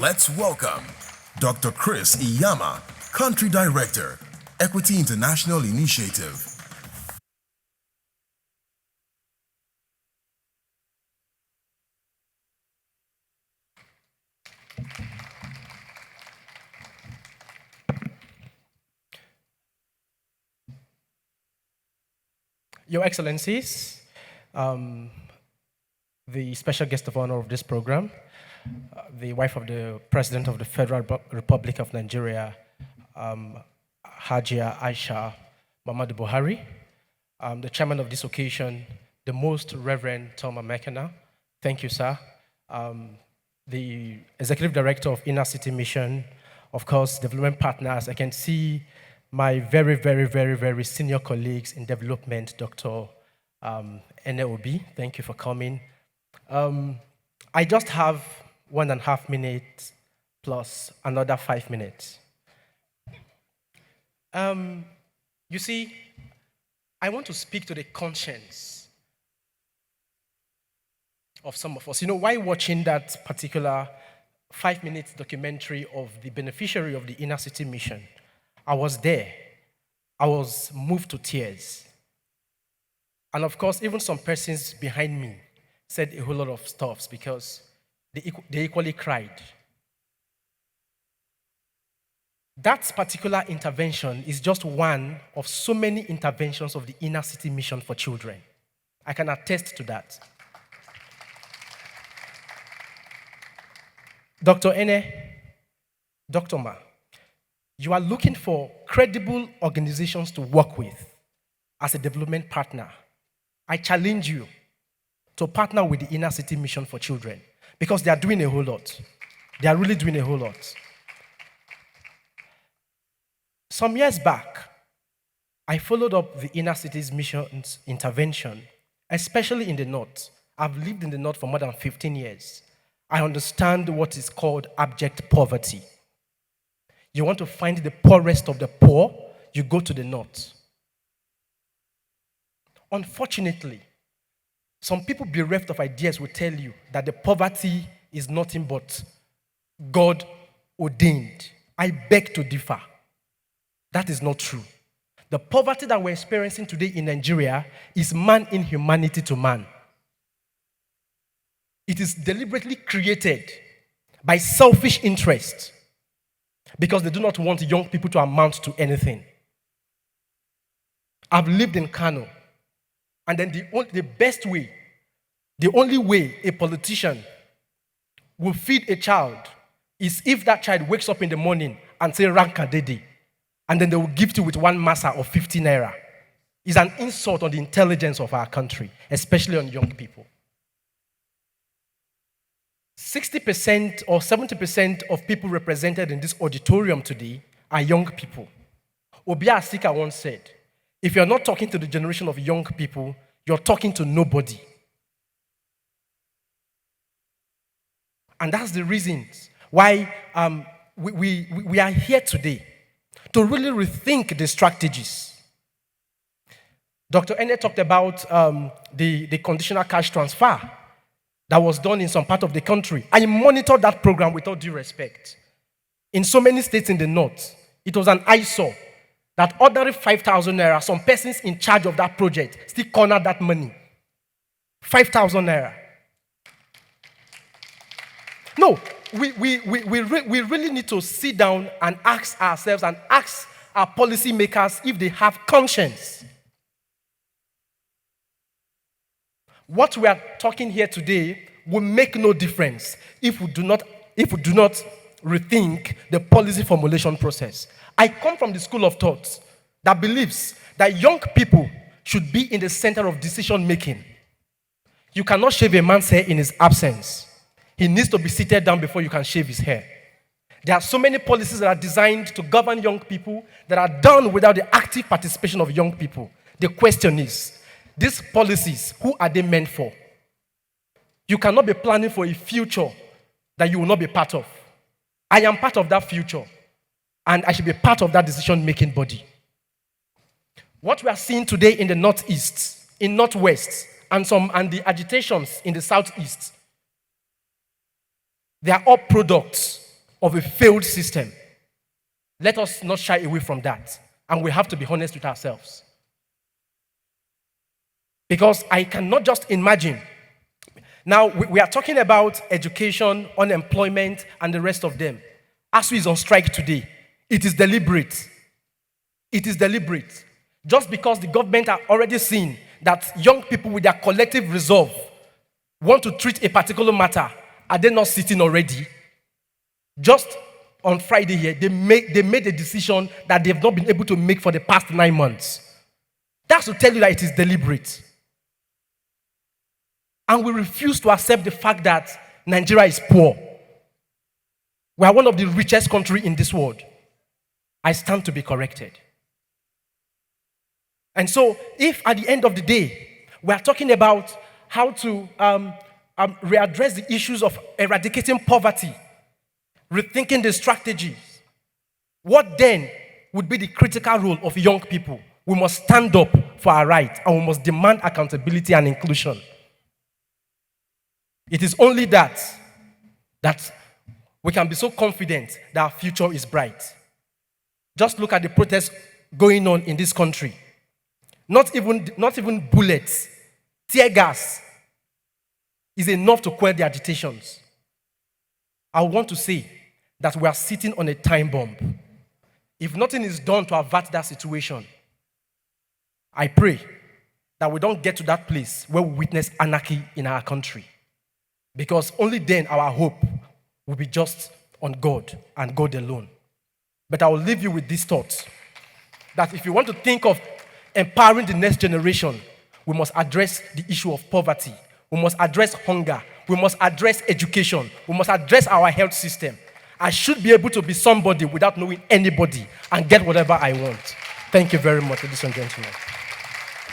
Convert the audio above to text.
Let's welcome Dr. Chris Iyama, Country Director, Equity International Initiative. Your Excellencies, the special guest of honor of this program, the wife of the President of the Federal Republic of Nigeria, Hajiya Aisha Muhammadu Buhari, the chairman of this occasion, the Most Reverend Tom Amenkhienan, thank you, sir, the Executive Director of Inner City Mission, of course, development partners. I can see my very senior colleagues in development, Dr. Obi, thank you for coming. I just have 1.5 minutes plus another 5 minutes. You see, I want to speak to the conscience of some of us. You know, why watching that particular 5-minute documentary of the beneficiary of the Inner City Mission, I was there. I was moved to tears. And of course, even some persons behind me said a whole lot of stuff because they equally cried. That particular intervention is just one of so many interventions of the Inner City Mission for children. I can attest to that. Dr. Ene, Dr. Ma, you are looking for credible organizations to work with as a development partner. I challenge you to partner with the Inner City Mission for Children because they are doing a whole lot. They are really doing a whole lot. Some years back, I followed up the Inner Cities Mission's intervention, especially in the North. I've lived in the North for more than 15 years. I understand what is called abject poverty. You want to find the poorest of the poor, you go to the North. Unfortunately, some people bereft of ideas will tell you that the poverty is nothing but God ordained. I beg to differ. That is not true. The poverty that we're experiencing today in Nigeria is man inhumanity to man. It is deliberately created by selfish interest because they do not want young people to amount to anything. I've lived in Kano, and then the best way, the only way a politician will feed a child is if that child wakes up in the morning and say, Ranka Dede, and then they will gift you with 1 masa of 50 naira. It's an insult on the intelligence of our country, especially on young people. 60% or 70% of people represented in this auditorium today are young people. Obia Asika once said, if you're not talking to the generation of young people, you're talking to nobody. And that's the reasons why we are here today, to really rethink the strategies. Dr. Ene talked about the conditional cash transfer that was done in some part of the country. I monitored that program with all due respect. In so many states in the North, it was an eyesore that ordinary 5,000 naira, some persons in charge of that project still cornered that money. 5,000 naira. No, we really need to sit down and ask ourselves and ask our policymakers if they have conscience. What we are talking here today will make no difference if we do not rethink the policy formulation process. I come from the school of thought that believes that young people should be in the center of decision making. You cannot shave a man's hair in his absence. He needs to be seated down before you can shave his hair. There are so many policies that are designed to govern young people that are done without the active participation of young people. The question is, these policies, who are they meant for? You cannot be planning for a future that you will not be part of. I am part of that future, and I should be part of that decision-making body. What we are seeing today in the Northeast, in Northwest, and the agitations in the Southeast, They are all products of a failed system. Let us not shy away from that. And we have to be honest with ourselves. Because I cannot just imagine. Now, we are talking about education, unemployment, and the rest of them. ASU is on strike today. It is deliberate. It is deliberate. Just because the government are already seeing that young people with their collective resolve want to treat a particular matter, are they not sitting already? Just on Friday here, they made a decision that they've not been able to make for the past 9 months. That's to tell you that it is deliberate. And we refuse to accept the fact that Nigeria is poor. We are one of the richest countries in this world. I stand to be corrected. And so, if at the end of the day, we are talking about how to readdress the issues of eradicating poverty, rethinking the strategies, what then would be the critical role of young people? We must stand up for our rights, and we must demand accountability and inclusion. It is only that we can be so confident that our future is bright. Just look at the protests going on in this country. Not even bullets, tear gas is enough to quell the agitations. I want to say that we are sitting on a time bomb. If nothing is done to avert that situation, I pray that we don't get to that place where we witness anarchy in our country. Because only then our hope will be just on God and God alone. But I will leave you with these thoughts, that if you want to think of empowering the next generation, we must address the issue of poverty. We must address hunger. We must address education. We must address our health system. I should be able to be somebody without knowing anybody and get whatever I want. Thank you very much, ladies and gentlemen.